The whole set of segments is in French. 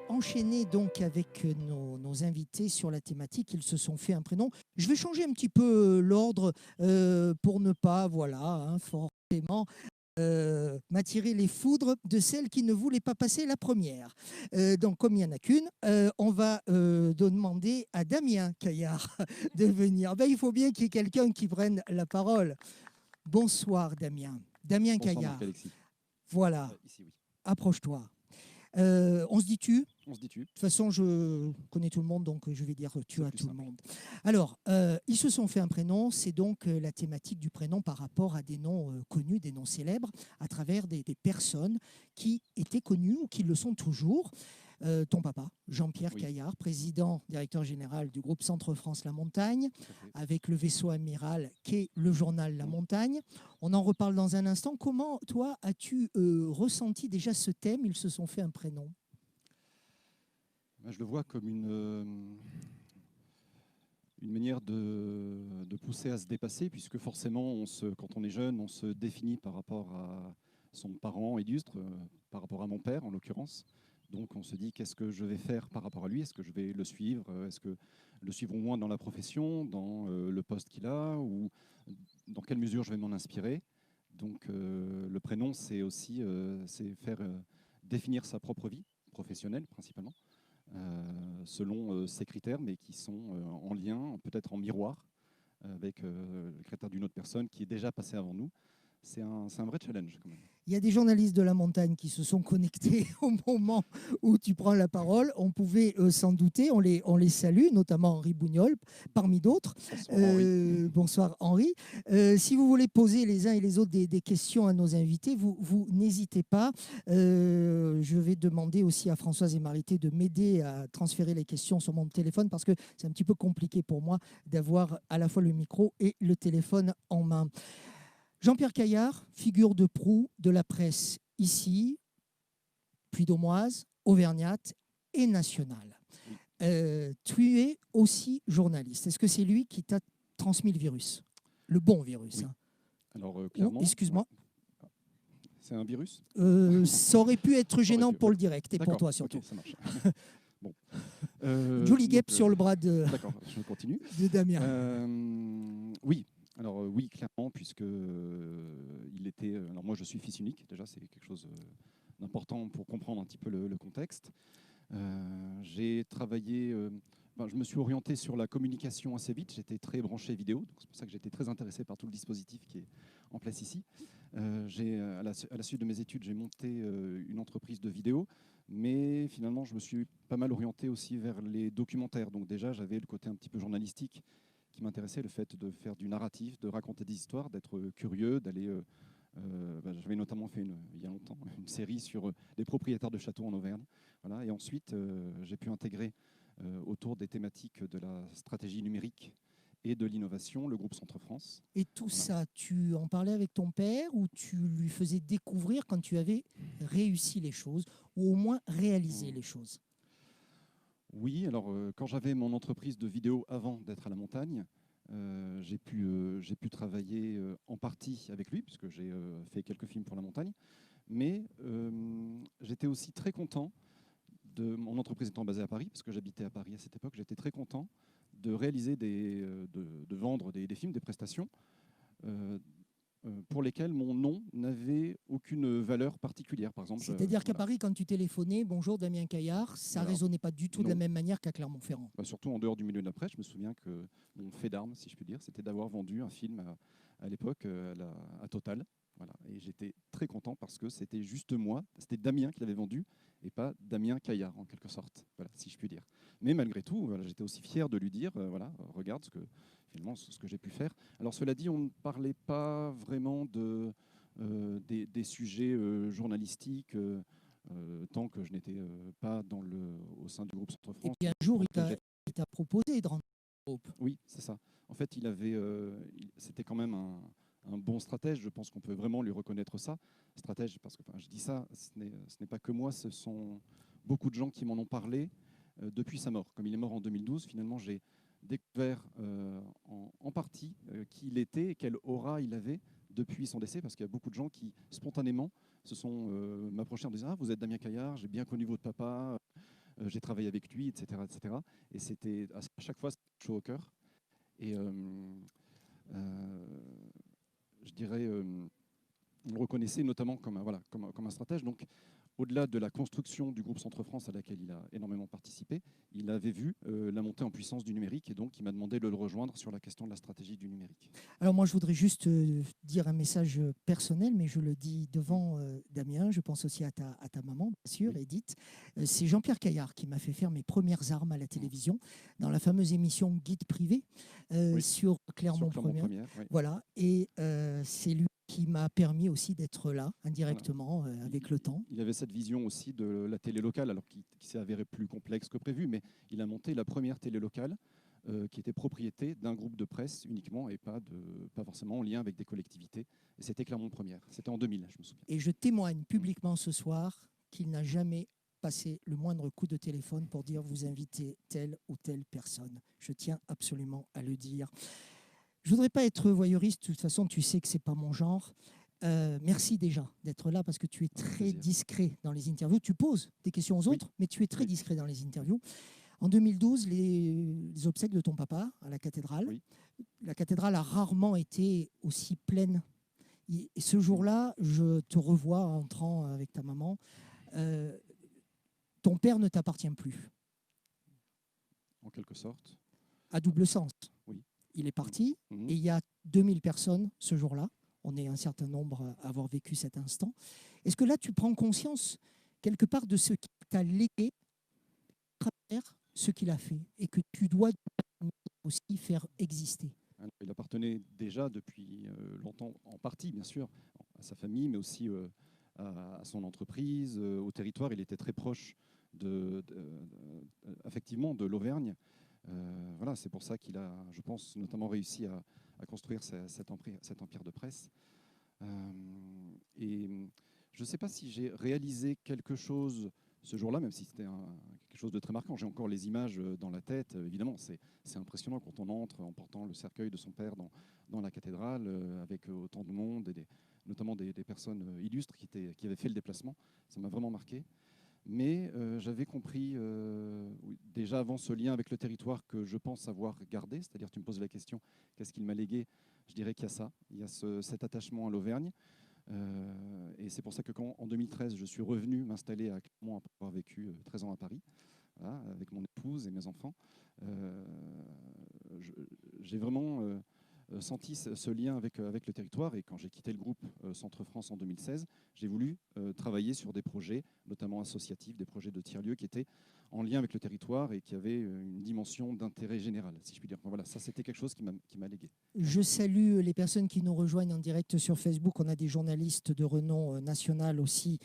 enchaîner donc avec nos invités sur la thématique. Ils se sont fait un prénom. Je vais changer un petit peu l'ordre pour ne pas, voilà, hein, forcément m'attirer les foudres de celle qui ne voulait pas passer la première. Donc, comme il n'y en a qu'une, on va demander à Damien Caillard de venir. Ben, il faut bien qu'il y ait quelqu'un qui prenne la parole. Bonsoir, Damien. Damien Bonsoir, Caillard. Marc-Alexis. Voilà, Ici, oui. approche-toi. On se dit tu. On se dit tu. De toute façon, je connais tout le monde, donc je vais dire tu C'est à plus tout le simple. monde. Alors, ils se sont fait un prénom, c'est donc la thématique du prénom par rapport à des noms connus, des noms célèbres, à travers des personnes qui étaient connues ou qui le sont toujours. Ton papa, Jean-Pierre Oui, Caillard, président, directeur général du groupe Centre France La Montagne, tout à fait. avec le vaisseau amiral qu'est le journal La Montagne. On en reparle dans un instant. Comment, toi, as-tu ressenti déjà ce thème? Ils se sont fait un prénom. Je le vois comme une manière de pousser à se dépasser, puisque forcément, quand on est jeune, on se définit par rapport à son parent illustre, par rapport à mon père en l'occurrence. Donc on se dit qu'est-ce que je vais faire par rapport à lui? Est-ce que je vais le suivre? Est-ce que le suivre au moins dans la profession, dans le poste qu'il a, ou dans quelle mesure je vais m'en inspirer? Donc le prénom, c'est aussi c'est faire définir sa propre vie professionnelle principalement, selon ces critères, mais qui sont en lien, peut-être en miroir, avec le critère d'une autre personne qui est déjà passée avant nous. C'est un vrai challenge quand même. Il y a des journalistes de la montagne qui se sont connectés au moment où tu prends la parole. On pouvait s'en douter. On les salue, notamment Henri Bougnol, parmi d'autres. Bonsoir Henri. Bonsoir Henri. Si vous voulez poser les uns et les autres des questions à nos invités, vous n'hésitez pas. Je vais demander aussi à Françoise et Marité de m'aider à transférer les questions sur mon téléphone parce que c'est un petit peu compliqué pour moi d'avoir à la fois le micro et le téléphone en main. Jean-Pierre Caillard, figure de proue de la presse ici, puis d'Aumoise, auvergnate et nationale. Oui. Tu es aussi journaliste. Est-ce que c'est lui qui t'a transmis le virus? Le bon virus, Oui. hein. Alors Oh, clairement, excuse-moi. ouais. C'est un virus? Ça aurait pu être Ça aurait gênant pu, pour ouais. le direct et pour D'accord, toi ok, surtout. ça marche. Bon. Jolie Donc, guêpe sur le bras d'accord, je continue. de Damien. Oui, alors oui, clairement, puisque il était. Alors moi, je suis fils unique. Déjà, c'est quelque chose d'important pour comprendre un petit peu le contexte. J'ai travaillé. Je me suis orienté sur la communication assez vite. J'étais très branché vidéo, donc c'est pour ça que j'étais très intéressé par tout le dispositif qui est en place ici. À la suite de mes études, j'ai monté une entreprise de vidéo, mais finalement, je me suis pas mal orienté aussi vers les documentaires. Donc déjà, j'avais le côté un petit peu journalistique qui m'intéressait, le fait de faire du narratif, de raconter des histoires, d'être curieux, d'aller. J'avais notamment fait il y a longtemps une série sur les propriétaires de châteaux en Auvergne. Voilà. Et ensuite, j'ai pu intégrer autour des thématiques de la stratégie numérique et de l'innovation le groupe Centre France. Et tout Voilà. ça, tu en parlais avec ton père ou tu lui faisais découvrir quand tu avais réussi les choses ou au moins réalisé les choses? Oui, alors quand j'avais mon entreprise de vidéo avant d'être à la montagne, j'ai pu travailler en partie avec lui, puisque j'ai fait quelques films pour la montagne. Mais j'étais aussi très content de mon entreprise étant basée à Paris, parce que j'habitais à Paris à cette époque, j'étais très content de réaliser de vendre des films, des prestations euh, pour lesquels mon nom n'avait aucune valeur particulière. Par exemple, C'est-à-dire qu'à voilà. Paris, quand tu téléphonais, bonjour Damien Caillard, ça ne Voilà. résonnait pas du tout de la Non. même manière qu'à Clermont-Ferrand. Surtout en dehors du milieu de la presse, je me souviens que mon fait d'armes, si je puis dire, c'était d'avoir vendu un film à l'époque à Total. Voilà. Et j'étais très content parce que c'était juste moi, c'était Damien qui l'avait vendu et pas Damien Caillard en quelque sorte, voilà, si je puis dire. Mais malgré tout, voilà, j'étais aussi fier de lui dire, regarde finalement ce que j'ai pu faire. Alors cela dit, on ne parlait pas vraiment des sujets journalistiques. Tant que je n'étais pas au sein du groupe Centre Et France. puis un jour, il t'a proposé de rentrer au groupe. Oui, c'est ça. En fait, c'était quand même un bon stratège. Je pense qu'on peut vraiment lui reconnaître ça. Stratège, parce que je dis ça, ce n'est pas que moi, ce sont beaucoup de gens qui m'en ont parlé depuis sa mort. Comme il est mort en 2012, finalement, j'ai découvert en partie qui il était et quelle aura il avait depuis son décès, parce qu'il y a beaucoup de gens qui, spontanément, se sont m'approchés en disant « Ah, vous êtes Damien Caillard, j'ai bien connu votre papa, j'ai travaillé avec lui, etc. etc. » Et c'était à chaque fois chaud au cœur. Et je dirais, on le reconnaissait notamment comme un stratège. Donc, au-delà de la construction du groupe Centre-France à laquelle il a énormément participé, il avait vu la montée en puissance du numérique et donc il m'a demandé de le rejoindre sur la question de la stratégie du numérique. Alors moi, je voudrais juste dire un message personnel, mais je le dis devant Damien, je pense aussi à ta maman, bien sûr, Oui. Edith. C'est Jean-Pierre Caillard qui m'a fait faire mes premières armes à la télévision, dans la fameuse émission Guide privé Oui. sur Clermont Sur Clermont Première. Première, oui. Voilà, et c'est lui qui m'a permis aussi d'être là, indirectement, Voilà. avec le temps. Il avait cette vision aussi de la télé locale, alors qui s'est avérée plus complexe que prévu, mais il a monté la première télé locale qui était propriété d'un groupe de presse uniquement et pas forcément en lien avec des collectivités. Et c'était Clermont Première. C'était en 2000, je me souviens. Et je témoigne publiquement ce soir qu'il n'a jamais passé le moindre coup de téléphone pour dire vous invitez telle ou telle personne. Je tiens absolument à le dire. Je ne voudrais pas être voyeuriste, de toute façon tu sais que ce n'est pas mon genre. Merci déjà d'être là parce que tu es très discret dans les interviews. Tu poses des questions aux autres, mais tu es très discret dans les interviews. En 2012, les obsèques de ton papa à la cathédrale. Oui. La cathédrale a rarement été aussi pleine. Et ce jour-là, je te revois entrant avec ta maman. Ton père ne t'appartient plus. En quelque sorte. À double sens. Oui. Il est parti Mmh. et il y a 2000 personnes ce jour-là. On est un certain nombre à avoir vécu cet instant. Est-ce que là, tu prends conscience quelque part de ce qui t'a légué à travers ce qu'il a fait et que tu dois aussi faire exister? Il appartenait déjà depuis longtemps, en partie bien sûr, à sa famille, mais aussi à son entreprise, au territoire. Il était très proche effectivement de l'Auvergne. Voilà, c'est pour ça qu'il a, je pense, notamment réussi à construire cet empire de presse. Et je ne sais pas si j'ai réalisé quelque chose ce jour-là, même si c'était quelque chose de très marquant. J'ai encore les images dans la tête. Évidemment, c'est impressionnant quand on entre en portant le cercueil de son père dans la cathédrale, avec autant de monde, et notamment des personnes illustres qui avaient fait le déplacement. Ça m'a vraiment marqué. Mais j'avais compris déjà avant ce lien avec le territoire que je pense avoir gardé. C'est-à-dire, tu me poses la question, qu'est-ce qu'il m'a légué? Je dirais qu'il y a ça. Il y a cet attachement à l'Auvergne. Et c'est pour ça que quand, en 2013, je suis revenu m'installer à Clermont après avoir vécu 13 ans à Paris, voilà, avec mon épouse et mes enfants, j'ai vraiment senti ce lien avec le territoire. Et quand j'ai quitté le groupe Centre-France en 2016, j'ai voulu travailler sur des projets, notamment associatifs, des projets de tiers-lieux qui étaient en lien avec le territoire et qui avaient une dimension d'intérêt général, si je puis dire. Enfin, voilà, ça, c'était quelque chose qui m'a légué. Je salue les personnes qui nous rejoignent en direct sur Facebook. On a des journalistes de renom national aussi,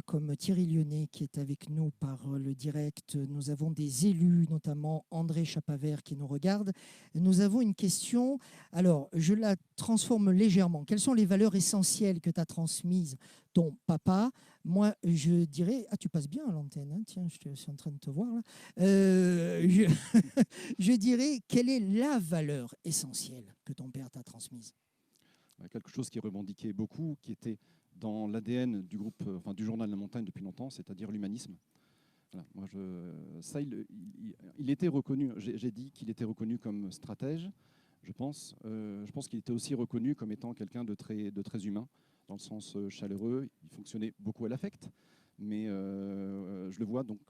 comme Thierry Lyonnais qui est avec nous par le direct. Nous avons des élus, notamment André Chapavert qui nous regarde. Nous avons une question. Alors, je la transforme légèrement. Quelles sont les valeurs essentielles que tu as transmises ton papa? Moi, je dirais... Ah, tu passes bien à l'antenne, hein. Tiens, je suis en train de te voir là. Je dirais, quelle est la valeur essentielle que ton père t'a transmise? Quelque chose qui revendiquait beaucoup, qui était dans l'ADN du groupe, du journal La Montagne depuis longtemps, c'est-à-dire l'humanisme. Voilà, moi il était reconnu, j'ai dit qu'il était reconnu comme stratège, je pense qu'il était aussi reconnu comme étant quelqu'un de très humain, dans le sens chaleureux. Il fonctionnait beaucoup à l'affect, mais je le vois, donc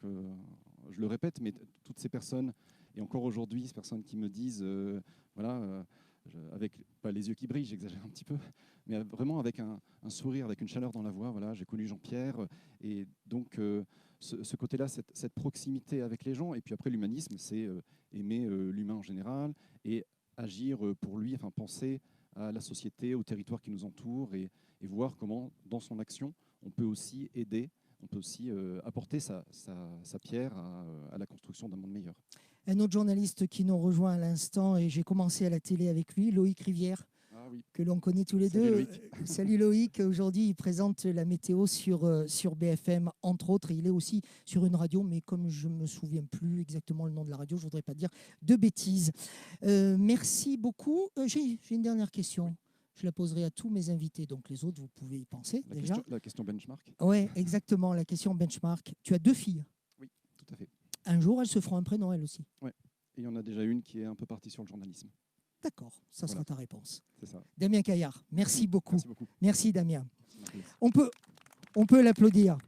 je le répète, mais toutes ces personnes, et encore aujourd'hui, ces personnes qui me disent, avec pas les yeux qui brillent, j'exagère un petit peu, mais vraiment avec un sourire, avec une chaleur dans la voix. Voilà, j'ai connu Jean-Pierre, et donc ce côté-là, cette proximité avec les gens. Et puis après, l'humanisme, c'est aimer l'humain en général et agir pour lui, enfin penser à la société, au territoire qui nous entoure, et voir comment, dans son action, on peut aussi aider, on peut aussi apporter sa pierre à la construction d'un monde meilleur. Un autre journaliste qui nous rejoint à l'instant, et j'ai commencé à la télé avec lui, Loïc Rivière, que l'on connaît tous les deux. Loïc. Salut Loïc, aujourd'hui il présente la météo sur BFM, entre autres. Il est aussi sur une radio, mais comme je ne me souviens plus exactement le nom de la radio, je ne voudrais pas dire de bêtises. Merci beaucoup. J'ai une dernière question. Je la poserai à tous mes invités. Donc les autres, vous pouvez y penser déjà. La question benchmark. Oui, exactement, la question benchmark. Tu as 2 filles. Oui, tout à fait. Un jour, elles se feront un prénom, elles aussi. Oui, et il y en a déjà une qui est un peu partie sur le journalisme. D'accord, ça sera ta réponse. C'est ça. Damien Caillard, merci beaucoup. Merci beaucoup. Merci Damien. On peut l'applaudir.